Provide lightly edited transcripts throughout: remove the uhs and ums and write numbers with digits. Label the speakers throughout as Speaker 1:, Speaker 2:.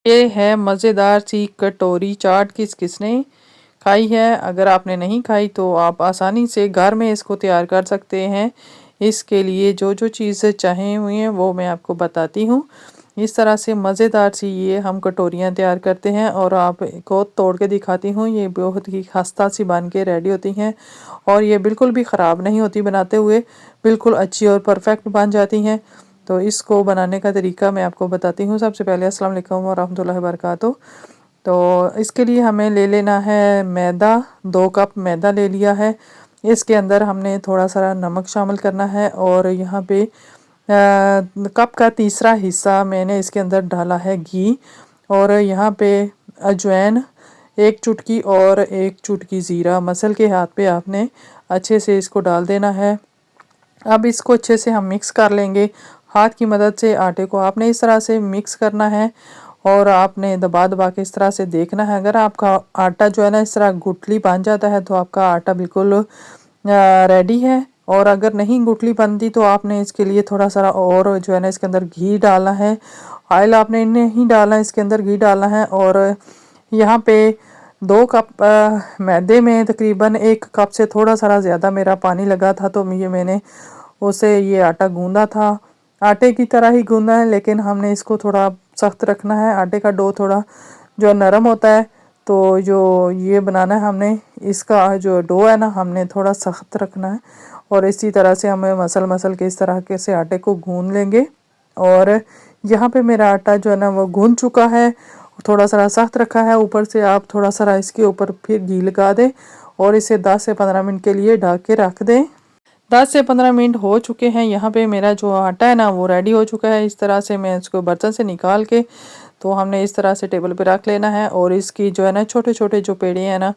Speaker 1: ये है मज़ेदार सी कटोरी चाट किसने खाई है। अगर आपने नहीं खाई तो आप आसानी से घर में इसको तैयार कर सकते हैं। इसके लिए जो जो चीज़ें चाहिए हुई हैं वो मैं आपको बताती हूँ। इस तरह से मज़ेदार सी ये हम कटोरियाँ तैयार करते हैं और आपको तोड़ के दिखाती हूँ। ये बहुत ही खस्ता सी बन के रेडी होती हैं और ये बिल्कुल भी ख़राब नहीं होती बनाते हुए, बिल्कुल अच्छी और परफेक्ट बन जाती हैं। तो इसको बनाने का तरीका मैं आपको बताती हूँ। सबसे पहले अस्सलाम वालेकुम वरहमतुल्लाहि वबरकातुहू। तो इसके लिए हमें ले लेना है मैदा। 2 कप मैदा ले लिया है। इसके अंदर हमने थोड़ा सा नमक शामिल करना है और यहाँ पे कप का तीसरा हिस्सा मैंने इसके अंदर डाला है घी। और यहाँ पे अजवाइन 1 चुटकी और 1 चुटकी ज़ीरा मसल के हाथ पे आपने अच्छे से इसको डाल देना है। अब इसको अच्छे से हम मिक्स कर लेंगे हाथ की मदद से। आटे को आपने इस तरह से मिक्स करना है और आपने दबा दबा के इस तरह से देखना है। अगर आपका आटा जो है ना इस तरह गुठली बन जाता है तो आपका आटा बिल्कुल रेडी है। और अगर नहीं गुठली बनती तो आपने इसके लिए थोड़ा सा और जो है ना इसके अंदर घी डालना है। ऑयल आपने नहीं डालना है, इसके अंदर घी डालना है। और यहाँ पे 2 कप मैदे में तकरीबन 1 कप से थोड़ा सा ज़्यादा मेरा पानी लगा था, तो मैंने उसे ये आटा गूंदा था। आटे की तरह ही गूंदा है लेकिन हमने इसको थोड़ा सख्त रखना है। आटे का डो थोड़ा जो नरम होता है, तो जो ये बनाना है हमने, इसका जो डो है ना हमने थोड़ा सख्त रखना है। और इसी तरह से हमें मसल मसल के इस तरह के से आटे को गूंद लेंगे। और यहाँ पे मेरा आटा जो है ना वो गूंद चुका है, थोड़ा सा सख्त रखा है। ऊपर से आप थोड़ा सा इसके ऊपर फिर घी लगा दें और इसे 10 से 15 मिनट के लिए ढक के रख दें। 10 से 15 मिनट हो चुके हैं। यहाँ पे मेरा जो आटा है ना वो रेडी हो चुका है। इस तरह से मैं इसको बर्तन से निकाल के तो हमने इस तरह से टेबल पे रख लेना है। और इसकी जो है ना छोटे छोटे जो पेड़े हैं ना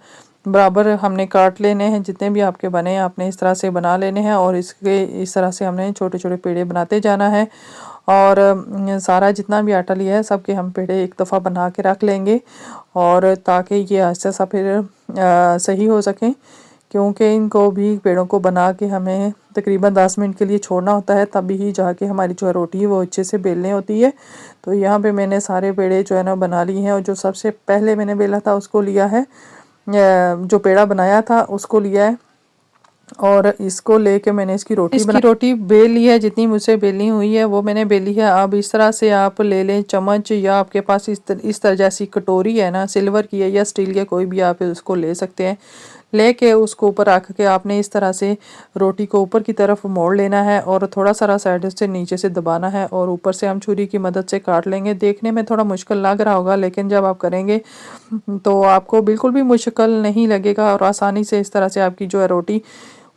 Speaker 1: बराबर हमने काट लेने हैं। जितने भी आपके बने आपने इस तरह से बना लेने हैं और इसके इस तरह से हमने छोटे छोटे पेड़े बनाते जाना है। और सारा जितना भी आटा लिया है सबके हम पेड़े एक दफ़ा बना के रख लेंगे और ताकि ये आहिस्ता सा फिर सही हो सकें, क्योंकि इनको भी पेड़ों को बना के हमें तकरीबन 10 मिनट के लिए छोड़ना होता है, तभी ही जाके हमारी जो रोटी है वो अच्छे से बेलने होती है। तो यहाँ पे मैंने सारे पेड़े जो है ना बना लिए हैं और जो सबसे पहले मैंने बेला था उसको लिया है, जो पेड़ा बनाया था उसको लिया है और इसको लेके मैंने इसकी रोटी बेल ली है। जितनी मुझसे बेलनी हुई है वो मैंने बेली है। अब इस तरह से आप ले लें चम्मच, या आपके पास इस तरह जैसी कटोरी है ना, सिल्वर की है या स्टील के, कोई भी आप उसको ले सकते हैं। लेके उसको ऊपर रख के आपने इस तरह से रोटी को ऊपर की तरफ मोड़ लेना है और थोड़ा सारा साइड से नीचे से दबाना है और ऊपर से हम छुरी की मदद से काट लेंगे। देखने में थोड़ा मुश्किल लग रहा होगा लेकिन जब आप करेंगे तो आपको बिल्कुल भी मुश्किल नहीं लगेगा और आसानी से इस तरह से आपकी जो है रोटी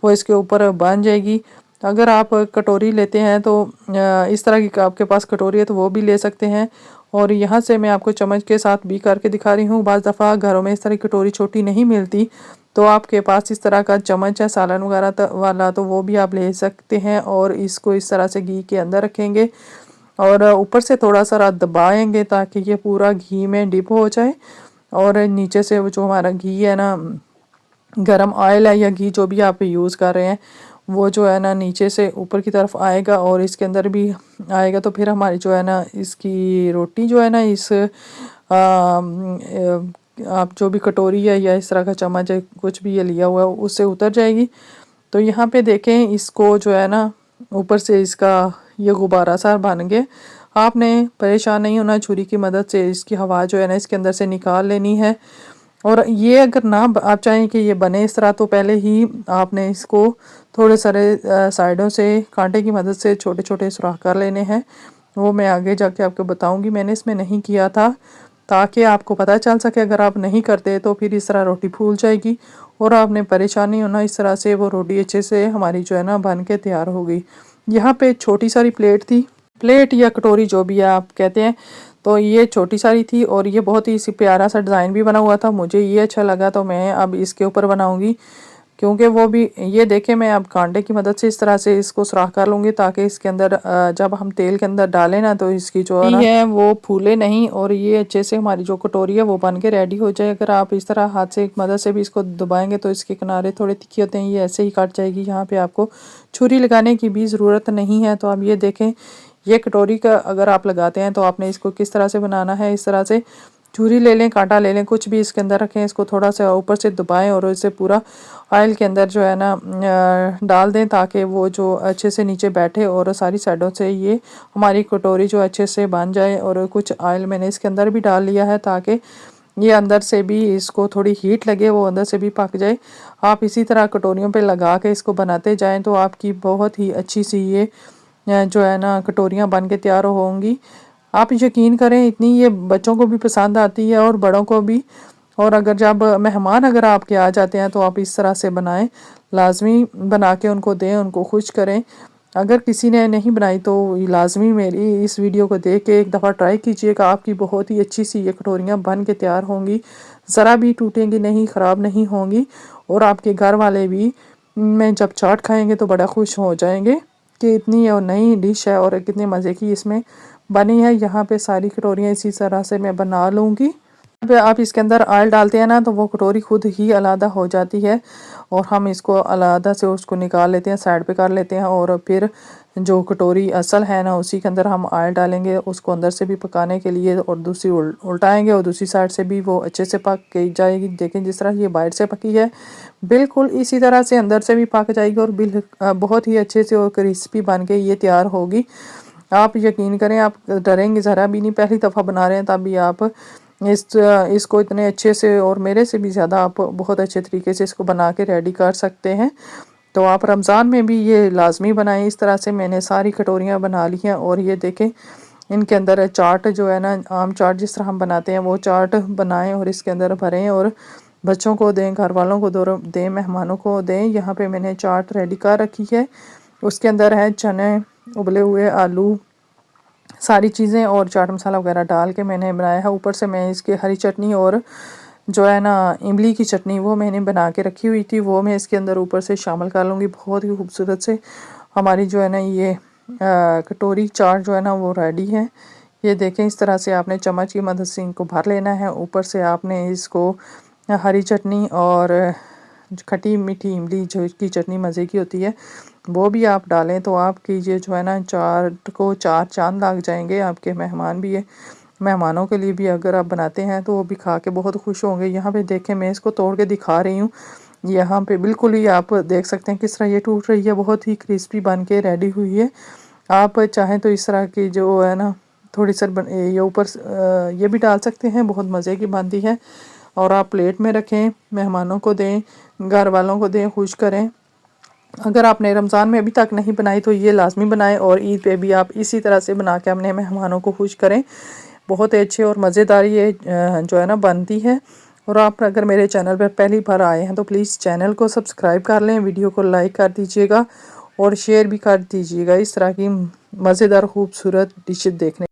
Speaker 1: वो इसके ऊपर बन जाएगी। अगर आप कटोरी लेते हैं तो इस तरह की आपके पास कटोरी है तो वो भी ले सकते हैं। और यहाँ से मैं आपको चम्मच के साथ भी करके दिखा रही हूँ। बाज़ दफ़ा घरों में इस तरह की कटोरी छोटी नहीं मिलती, तो आपके पास इस तरह का चम्मच है सालन वगैरह वाला, तो वो भी आप ले सकते हैं। और इसको इस तरह से घी के अंदर रखेंगे और ऊपर से थोड़ा सा दबाएंगे ताकि ये पूरा घी में डिप हो जाए। और नीचे से वो जो हमारा घी है ना, गरम ऑयल है या घी जो भी आप यूज़ कर रहे हैं, वो जो है ना नीचे से ऊपर की तरफ आएगा और इसके अंदर भी आएगा। तो फिर हमारी जो है ना इसकी रोटी जो है ना इस आप जो भी कटोरी है या इस तरह का चम्मच है कुछ भी ये लिया हुआ है उससे उतर जाएगी। तो यहाँ पे देखें इसको जो है ना ऊपर से इसका ये गुब्बारा सा बन गया। आपने परेशान नहीं होना, छुरी की मदद से इसकी हवा जो है ना इसके अंदर से निकाल लेनी है। और ये अगर ना आप चाहें कि ये बने इस तरह, तो पहले ही आपने इसको थोड़े सारे साइडों से कांटे की मदद से छोटे छोटे सुराख कर लेने हैं। वो मैं आगे जाके आपको बताऊंगी। मैंने इसमें नहीं किया था ताकि आपको पता चल सके। अगर आप नहीं करते तो फिर इस तरह रोटी फूल जाएगी और आपने परेशानी होना। इस तरह से वो रोटी अच्छे से हमारी जो है ना बन के तैयार हो गई। यहाँ पे छोटी सारी प्लेट थी, प्लेट या कटोरी जो भी आप कहते हैं, तो ये छोटी सारी थी और ये बहुत ही प्यारा सा डिज़ाइन भी बना हुआ था। मुझे ये अच्छा लगा तो मैं अब इसके ऊपर बनाऊंगी, क्योंकि वो भी ये देखें मैं अब कांटे की मदद से इस तरह से इसको सुराख कर लूँगी ताकि इसके अंदर जब हम तेल के अंदर डालें ना तो इसकी जो है वो फूले नहीं और ये अच्छे से हमारी जो कटोरी है वो बन के रेडी हो जाए। अगर आप इस तरह हाथ से एक मदद से भी इसको दबाएंगे तो इसके किनारे थोड़े तिखे होते हैं, ये ऐसे ही कट जाएगी। यहाँ पे आपको छुरी लगाने की भी ज़रूरत नहीं है। तो अब ये देखें ये कटोरी का अगर आप लगाते हैं तो आपने इसको किस तरह से बनाना है, इस तरह से छुरी ले लें, कांटा ले लें, कुछ भी इसके अंदर रखें, इसको थोड़ा सा ऊपर से दबाएं और इसे पूरा ऑयल के अंदर जो है ना डाल दें ताकि वो जो अच्छे से नीचे बैठे और सारी साइडों से ये हमारी कटोरी जो अच्छे से बन जाए। और कुछ ऑयल मैंने इसके अंदर भी डाल लिया है ताकि ये अंदर से भी इसको थोड़ी हीट लगे, वो अंदर से भी पक जाए। आप इसी तरह कटोरियों पे लगा के इसको बनाते जाएं तो आपकी बहुत ही अच्छी सी ये जो है ना कटोरियाँ बन के तैयार होंगी। आप यकीन करें इतनी ये बच्चों को भी पसंद आती है और बड़ों को भी। और अगर जब मेहमान अगर आपके आ जाते हैं तो आप इस तरह से बनाएं, लाजमी बना के उनको दें, उनको खुश करें। अगर किसी ने नहीं बनाई तो लाजमी मेरी इस वीडियो को देख के एक दफ़ा ट्राई कीजिएगा, आपकी बहुत ही अच्छी सी ये कटोरियाँ बन के तैयार होंगी, ज़रा भी टूटेंगी नहीं, ख़राब नहीं होंगी। और आपके घर वाले भी में जब चाट खाएंगे तो बड़ा खुश हो जाएंगे कि इतनी और नई डिश है और कितने मज़े की इसमें बनी है। यहाँ पे सारी कटोरियाँ इसी तरह से मैं बना लूँगी। आप इसके अंदर ऑयल डालते हैं ना तो वो कटोरी खुद ही अलग हो जाती है और हम इसको अलग से उसको निकाल लेते हैं, साइड पे कर लेते हैं। और फिर जो कटोरी असल है ना उसी के अंदर हम ऑयल डालेंगे उसको अंदर से भी पकाने के लिए, और दूसरी उल्टाएंगे और दूसरी साइड से भी वो अच्छे से पक के जाएगी। देखें जिस तरह ये बाहर से पकी है बिल्कुल इसी तरह से अंदर से भी पक जाएगी और बहुत ही अच्छे से और क्रिस्पी बन के ये तैयार होगी। आप यकीन करें, आप डरेंगे ज़रा भी नहीं, पहली दफ़ा बना रहे हैं तब भी आप इसको इतने अच्छे से और मेरे से भी ज़्यादा आप बहुत अच्छे तरीके से इसको बना के रेडी कर सकते हैं। तो आप रमज़ान में भी ये लाजमी बनाएं। इस तरह से मैंने सारी कटोरियाँ बना ली हैं और ये देखें इनके अंदर चाट जो है ना, आम चाट जिस तरह हम बनाते हैं वो चाट बनाएं और इसके अंदर भरें और बच्चों को दें, घर वालों को दें, मेहमानों को दें। यहाँ पे मैंने चाट रेडी कर रखी है, उसके अंदर है चने, उबले हुए आलू, सारी चीज़ें और चाट मसाला वगैरह डाल के मैंने बनाया है। ऊपर से मैं इसकी हरी चटनी और जो है ना इमली की चटनी वो मैंने बना के रखी हुई थी, वो मैं इसके अंदर ऊपर से शामिल कर लूँगी। बहुत ही खूबसूरत से हमारी जो है ना ये कटोरी चाट जो है ना वो रेडी है। ये देखें इस तरह से आपने चम्मच की मदद से इनको भर लेना है। ऊपर से आपने इसको हरी चटनी और खट्टी मीठी इमली जो की चटनी मज़े की होती है वो भी आप डालें तो आपकी ये जो है ना चाट को चार चांद लग जाएंगे। आपके मेहमान भी है, मेहमानों के लिए भी अगर आप बनाते हैं तो वो भी खा के बहुत खुश होंगे। यहाँ पे देखें मैं इसको तोड़ के दिखा रही हूँ, यहाँ पे बिल्कुल ही आप देख सकते हैं किस तरह ये टूट रही है, बहुत ही क्रिस्पी बन के रेडी हुई है। आप चाहें तो इस तरह की जो है ना थोड़ी सी ये ऊपर ये भी डाल सकते हैं, बहुत मज़े की बनती है। और आप प्लेट में रखें, मेहमानों को दें, घर वालों को दें, खुश करें। अगर आपने रमज़ान में अभी तक नहीं बनाई तो ये लाजमी बनाएं और ईद पे भी आप इसी तरह से बना के अपने मेहमानों को खुश करें। बहुत अच्छे और मज़ेदार ये जो है ना बनती है। और आप अगर मेरे चैनल पर पहली बार आए हैं तो प्लीज़ चैनल को सब्सक्राइब कर लें, वीडियो को लाइक कर दीजिएगा और शेयर भी कर दीजिएगा इस तरह की मज़ेदार खूबसूरत डिशेज देखने।